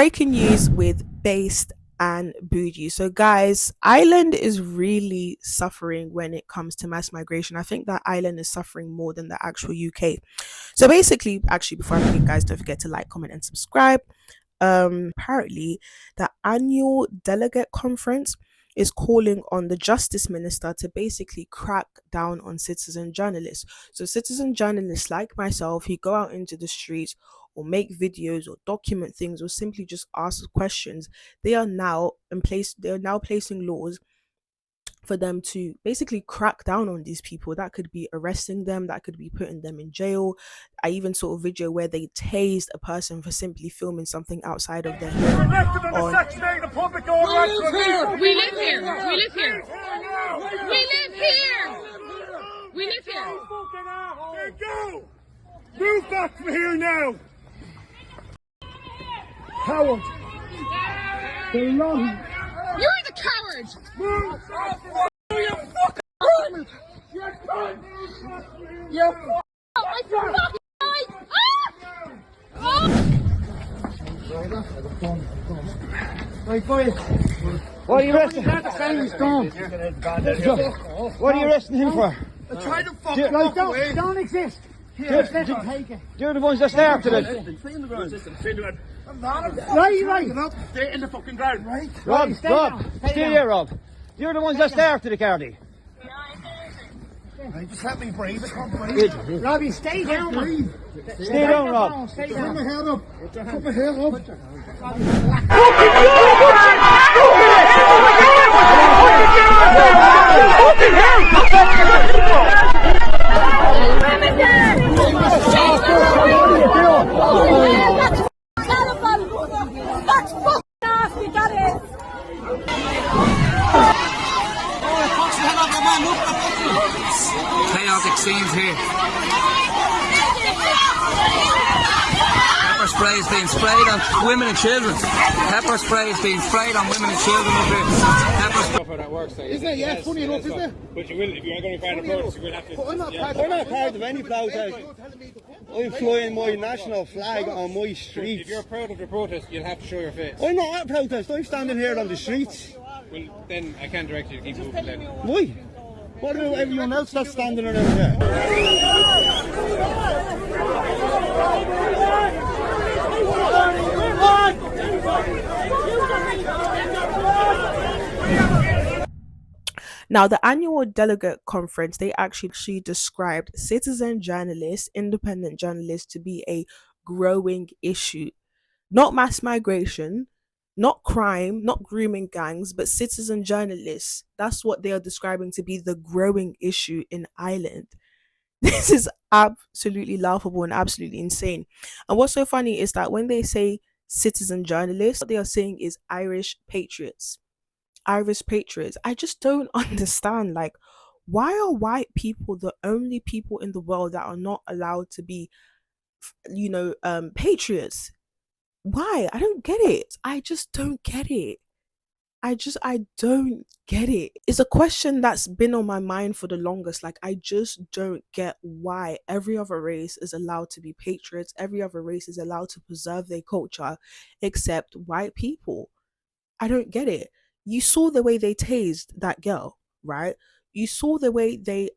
Breaking news with Based and Bougie. So, guys, Ireland is really suffering when it comes to mass migration. I think that Ireland is suffering more than the actual UK. So, basically, actually, before I begin, guys, don't forget to like, comment, and subscribe. Apparently, the annual delegate conference is calling on the justice minister to basically crack down on citizen journalists. So citizen journalists like myself who go out into the streets or make videos or document things or simply just ask questions, they are now placing laws for them to basically crack down on these people. That could be arresting them, that could be putting them in jail. I even saw a video where they tased a person for simply filming something outside of their home. We live here. We live here. We live here. We live here. Go! Move back from here now! Coward! Belong! You're the coward! Move! You fucking You're done! You're I fucking died! Right, boys. What are you arresting? What are you arresting him for? I tried to fucking walk away. Don't exist. Here, let him take it. You're the ones that started it. Right. Stay in the fucking ground. Right. Rob, stay here, Rob. You're the ones that started it, Cardi. Right, just let me breathe. Robbie, stay down. Stay down, Rob. Put my head up. Put my head up. That's fucking nasty, that is! Chaotic scenes here. Pepper spray is being sprayed on women and children. Pepper spray is being sprayed on women and children up here. Pepper spray. How that works, isn't it? Yeah, funny enough, isn't it? But you will, if you are going to be part of the protest, you will have to. But I'm not part of any protest. I'm flying my national flag on my streets. If you're proud of the protest, you'll have to show your face. I'm not at a protest. I'm standing here on the streets. Well, then I can't direct you to keep moving then. Why? What about everyone else that's standing around there? Now, the annual delegate conference, they actually described citizen journalists, independent journalists, to be a growing issue. Not mass migration, not crime, not grooming gangs, but citizen journalists. That's what they are describing to be the growing issue in Ireland. This is absolutely laughable and absolutely insane. And what's so funny is that when they say citizen journalists, what they are saying is Irish patriots. Irish patriots. I just don't understand. Like, why are white people the only people in the world that are not allowed to be, patriots? Why? I don't get it. I just don't get it. I don't get it. It's a question that's been on my mind for the longest. Like, I just don't get why every other race is allowed to be patriots. Every other race is allowed to preserve their culture except white people. I don't get it. You saw the way they tased that girl, right? You saw the way they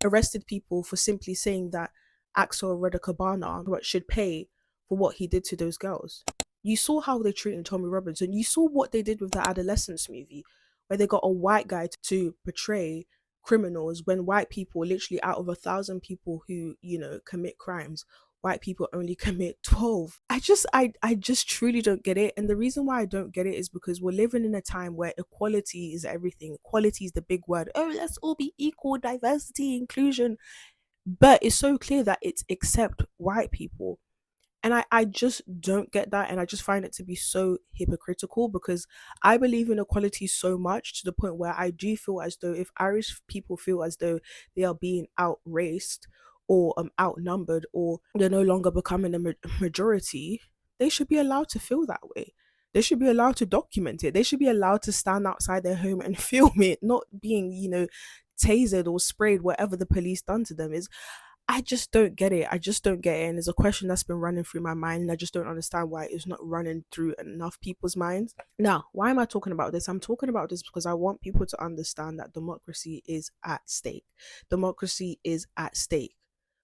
arrested people for simply saying that Axel Redder-Cabana should pay for what he did to those girls. You saw how they treated Tommy Robinson. You saw what they did with the Adolescence movie, where they got a white guy to portray criminals when white people, literally out of 1,000 people who, commit crimes, white people only commit 12. I just truly don't get it. And the reason why I don't get it is because we're living in a time where equality is everything. Equality is the big word. Oh, let's all be equal, diversity, inclusion. But it's so clear that it's except white people. And I just don't get that. And I just find it to be so hypocritical, because I believe in equality so much to the point where I do feel as though if Irish people feel as though they are being outraced or outnumbered, or they're no longer becoming a majority, they should be allowed to feel that way. They should be allowed to document it. They should be allowed to stand outside their home and film it, not being, tasered or sprayed, whatever the police done to them is. I just don't get it. I just don't get it. And it's a question that's been running through my mind. And I just don't understand why it's not running through enough people's minds. Now, why am I talking about this? I'm talking about this because I want people to understand that democracy is at stake. Democracy is at stake.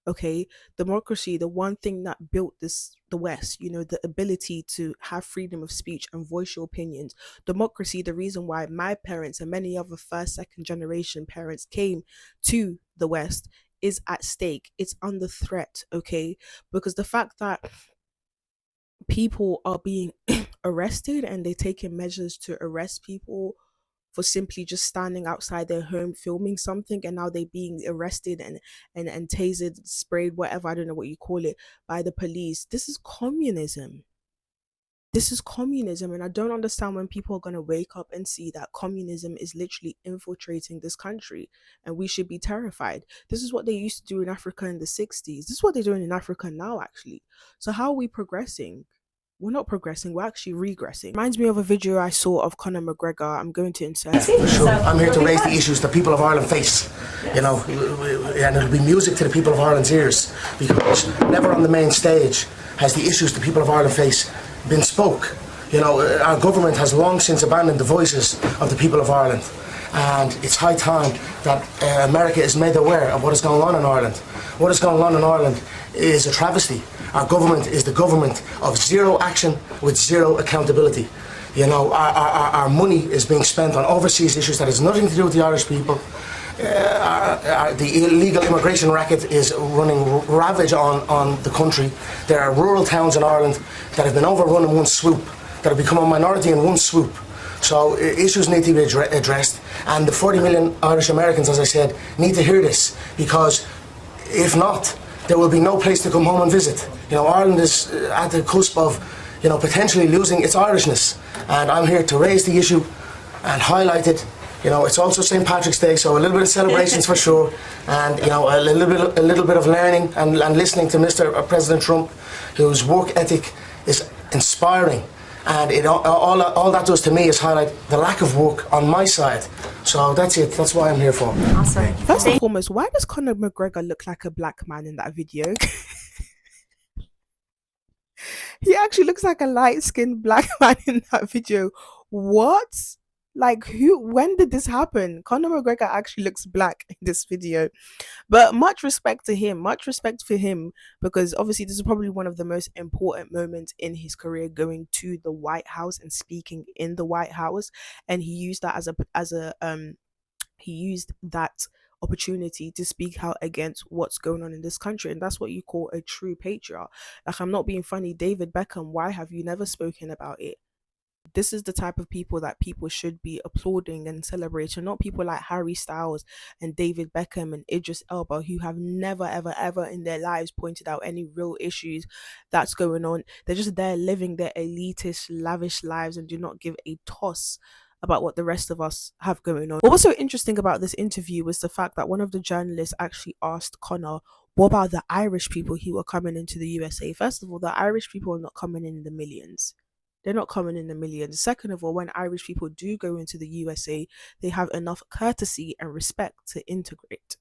Okay, democracy, the one thing that built the West, the ability to have freedom of speech and voice your opinions. Democracy, the reason why my parents and many other first, second generation parents came to the West, is at stake. It's under threat. Okay, because the fact that people are being arrested and they're taking measures to arrest people for simply just standing outside their home filming something, and now they're being arrested and tasered, sprayed, whatever, I don't know what you call it, by the police. This is communism. This is communism, and I don't understand when people are going to wake up and see that communism is literally infiltrating this country and we should be terrified. This is what they used to do in Africa in the 60s. This is what they're doing in Africa now, actually. So how are we progressing? We're not progressing, we're actually regressing. Reminds me of a video I saw of Conor McGregor. I'm going to insert it. For sure. I'm here to raise the issues the people of Ireland face, and it'll be music to the people of Ireland's ears, because never on the main stage has the issues the people of Ireland face been spoke. Our government has long since abandoned the voices of the people of Ireland, and it's high time that America is made aware of what is going on in Ireland. What is going on in Ireland is a travesty. Our government is the government of zero action with zero accountability. Our money is being spent on overseas issues that has nothing to do with the Irish people. The illegal immigration racket is running ravage on the country. There are rural towns in Ireland that have been overrun in one swoop, that have become a minority in one swoop. So issues need to be addressed, and the 40 million Irish Americans, as I said, need to hear this, because if not, there will be no place to come home and visit. Ireland is at the cusp of, potentially losing its Irishness, and I'm here to raise the issue and highlight it. It's also St. Patrick's Day, so a little bit of celebrations for sure, and a little bit of learning and listening to Mr. President Trump, whose work ethic is inspiring. And all that does to me is highlight the lack of work on my side. So that's it. That's what I'm here for. Awesome. First and foremost, why does Conor McGregor look like a black man in that video? He actually looks like a light-skinned black man in that video. What? Like, when did this happen? Conor McGregor actually looks black in this video. But much respect to him, much respect for him, because obviously this is probably one of the most important moments in his career, going to the White House and speaking in the White House. And he used that he used that opportunity to speak out against what's going on in this country, and that's what you call a true patriot. Like, I'm not being funny. David Beckham, why have you never spoken about it? This is the type of people that people should be applauding and celebrating, not people like Harry Styles and David Beckham and Idris Elba, who have never ever in their lives pointed out any real issues that's going on. They're just there living their elitist, lavish lives and do not give a toss about what the rest of us have going on. What was so interesting about this interview was the fact that one of the journalists actually asked Conor, what about the Irish people who are coming into the USA? First of all, the Irish people are not coming in the millions. They're not coming in the millions. Second of all, when Irish people do go into the USA, they have enough courtesy and respect to integrate.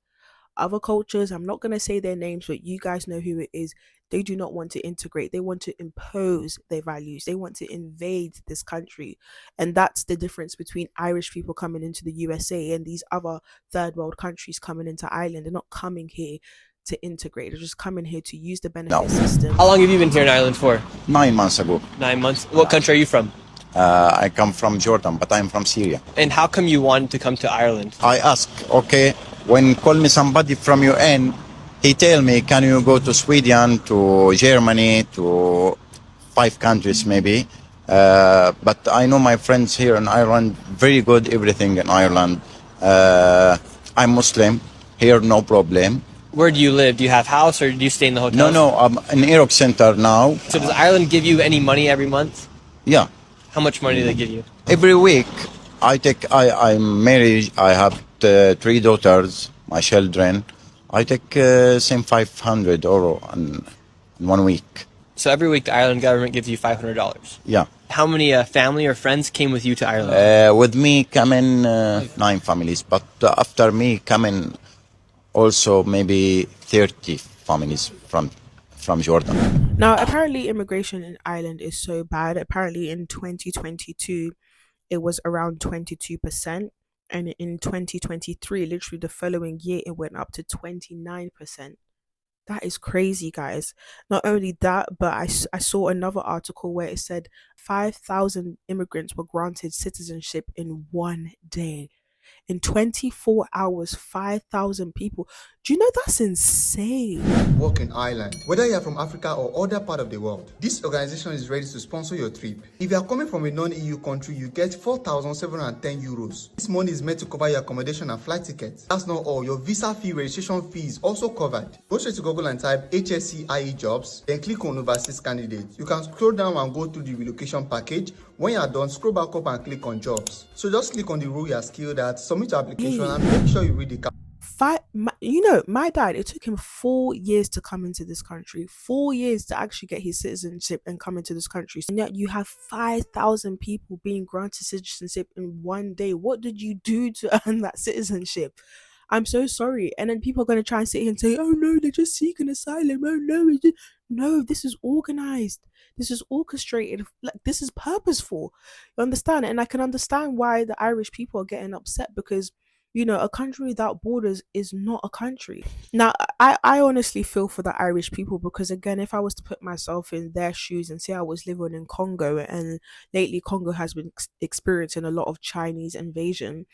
Other cultures, I'm not going to say their names, but you guys know who it is. They do not want to integrate. They want to impose their values. They want to invade this country. And that's the difference between Irish people coming into the USA and these other third world countries coming into Ireland. They're not coming here to integrate. They're just coming here to use the benefit system. How long have you been here in Ireland for? 9 months ago. 9 months. What country are you from? I come from Jordan, but I'm from Syria. And how come you wanted to come to Ireland? I ask, okay, when call me somebody from UN, he tell me, can you go to Sweden, to Germany, to 5 countries maybe. But I know my friends here in Ireland, very good everything in Ireland. I'm Muslim, here no problem. Where do you live? Do you have house or do you stay in the hotel? No, I'm in Iraq Center now. So does Ireland give you any money every month? Yeah. How much money do they give you? Every week, I'm married, I have 3 daughters, my children. I take same €500 in 1 week. So every week the Ireland government gives you $500? Yeah. How many family or friends came with you to Ireland? With me come in 9 families, but after me come in also maybe 30, families from Jordan. Now, apparently immigration in Ireland is so bad. Apparently in 2022, it was around 22%. And in 2023, literally the following year, it went up to 29%. That is crazy, guys. Not only that, but I saw another article where it said 5,000 immigrants were granted citizenship in one day. In 24 hours, 5,000 people. Do you know that's insane? Work in Ireland. Whether you are from Africa or other part of the world, this organization is ready to sponsor your trip. If you are coming from a non-EU country, you get 4,710 euros. This money is meant to cover your accommodation and flight tickets. That's not all. Your visa fee, registration fee is also covered. Go straight to Google and type HSC IE jobs, then click on overseas candidates. You can scroll down and go through the relocation package. When you are done, scroll back up and click on jobs. So just click on the role you are skilled at, submit your application, and make sure you read the My dad, it took him 4 years to come into this country, 4 years to actually get his citizenship and come into this country. And yet you have 5,000 people being granted citizenship in one day. What did you do to earn that citizenship? I'm so sorry. And then people are going to try and sit here and say, oh no, they're just seeking asylum. Oh no, no, this is organized. This is orchestrated. Like, this is purposeful. You understand? And I can understand why the Irish people are getting upset because, you know, a country without borders is not a country. Now, I honestly feel for the Irish people because, again, if I was to put myself in their shoes and say I was living in Congo, and lately Congo has been experiencing a lot of Chinese invasion,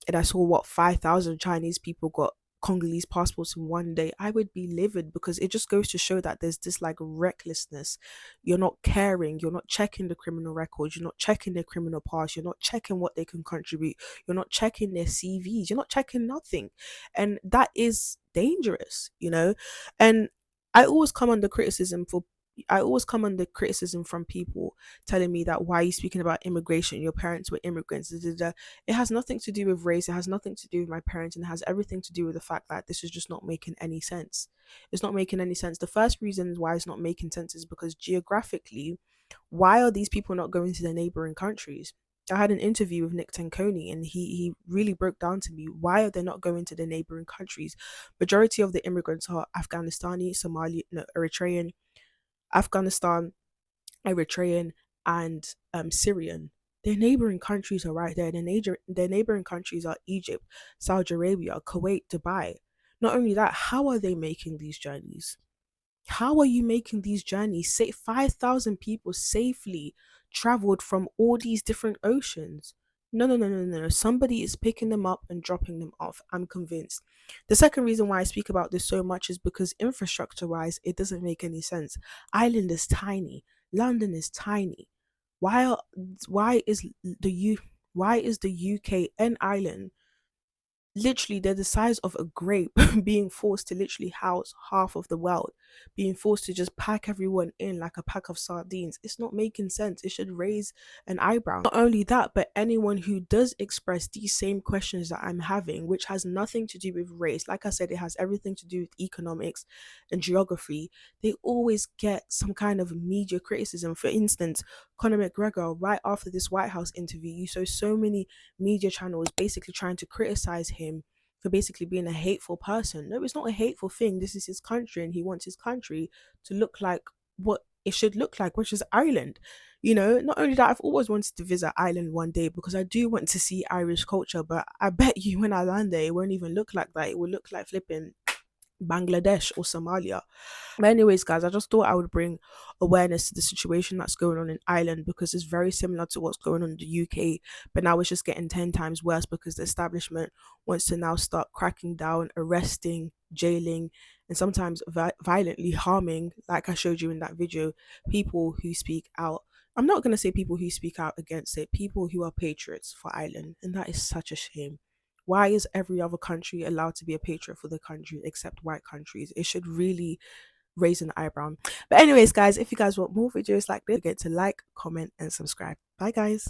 and I saw what 5,000 Chinese people got Congolese passports in one day, I would be livid because it just goes to show that there's this like recklessness. You're not caring, you're not checking the criminal records, you're not checking their criminal past, you're not checking what they can contribute, you're not checking their CVs, you're not checking nothing. And that is dangerous, you know? And I always come under criticism for I always come under criticism from people telling me that why are you speaking about immigration? Your parents were immigrants. Da, da, da. It has nothing to do with race. It has nothing to do with my parents, and it has everything to do with the fact that this is just not making any sense. It's not making any sense. The first reason why it's not making sense is because geographically, why are these people not going to the neighboring countries? I had an interview with Nick Tanconi, and he really broke down to me why are they not going to the neighboring countries. Majority of the immigrants are Afghanistani, Somali, no, Eritrean, Afghanistan, Eritrean, and Syrian. Their neighboring countries are right there. Their neighboring countries are Egypt, Saudi Arabia, Kuwait, Dubai. Not only that, how are they making these journeys? How are you making these journeys? Say 5,000 people safely traveled from all these different oceans. No, no, no, no, no. Somebody is picking them up and dropping them off. I'm convinced. The second reason why I speak about this so much is because infrastructure wise, it doesn't make any sense. Ireland is tiny. London is tiny. Why is why is the UK and Ireland literally they're the size of a grape being forced to literally house half of the world, being forced to just pack everyone in like a pack of sardines? It's not making sense. It should raise an eyebrow. Not only that, but anyone who does express these same questions that I'm having, which has nothing to do with race, like I said, it has everything to do with economics and geography, they always get some kind of media criticism. For instance, Conor McGregor, right after this White House interview, you saw so many media channels basically trying to criticize him for basically being a hateful person. No, it's not a hateful thing. This is his country, and he wants his country to look like what it should look like, which is Ireland. You know, not only that, I've always wanted to visit Ireland one day because I do want to see Irish culture, but I bet you when I land there, it won't even look like that. It will look like flipping Bangladesh or Somalia. But anyways, guys, I just thought I would bring awareness to the situation that's going on in Ireland because it's very similar to what's going on in the UK, but now it's just getting 10 times worse because the establishment wants to now start cracking down, arresting, jailing, and sometimes violently harming, like I showed you in that video, people who speak out. I'm not going to say people who speak out against it, people who are patriots for Ireland, and that is such a shame. Why is every other country allowed to be a patriot for the country except white countries? It should really raise an eyebrow. But anyways, guys, if you guys want more videos like this, don't forget to like, comment, and subscribe. Bye, guys.